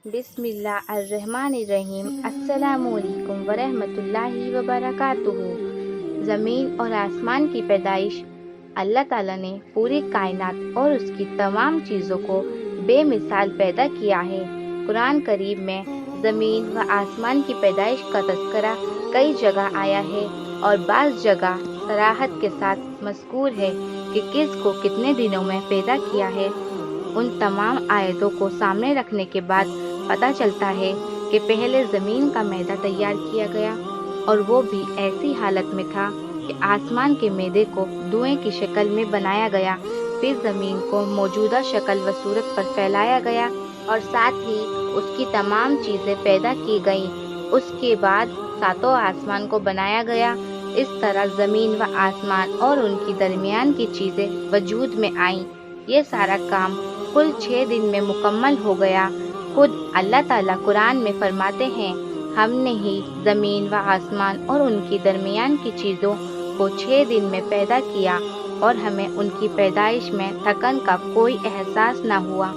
بسم اللہ الرحمن الرحیم۔ السلام علیکم ورحمۃ اللہ وبرکاتہ۔ زمین اور آسمان کی پیدائش۔ اللہ تعالیٰ نے پوری کائنات اور اس کی تمام چیزوں کو بے مثال پیدا کیا ہے۔ قرآن کریم میں زمین و آسمان کی پیدائش کا تذکرہ کئی جگہ آیا ہے اور بعض جگہ صراحت کے ساتھ مذکور ہے کہ کس کو کتنے دنوں میں پیدا کیا ہے۔ ان تمام آیتوں کو سامنے رکھنے کے بعد پتہ چلتا ہے کہ پہلے زمین کا میدہ تیار کیا گیا، اور وہ بھی ایسی حالت میں تھا کہ آسمان کے میدے کو دھوئیں کی شکل میں بنایا گیا، پھر زمین کو موجودہ شکل و صورت پر پھیلایا گیا اور ساتھ ہی اس کی تمام چیزیں پیدا کی گئیں۔ اس کے بعد ساتوں آسمان کو بنایا گیا۔ اس طرح زمین و آسمان اور ان کی درمیان کی چیزیں وجود میں آئیں۔ یہ سارا کام کل 6 دن میں مکمل ہو گیا۔ خود اللہ تعالیٰ قرآن میں فرماتے ہیں، ہم نے ہی زمین و آسمان اور ان کی درمیان کی چیزوں کو 6 دن میں پیدا کیا اور ہمیں ان کی پیدائش میں تھکن کا کوئی احساس نہ ہوا۔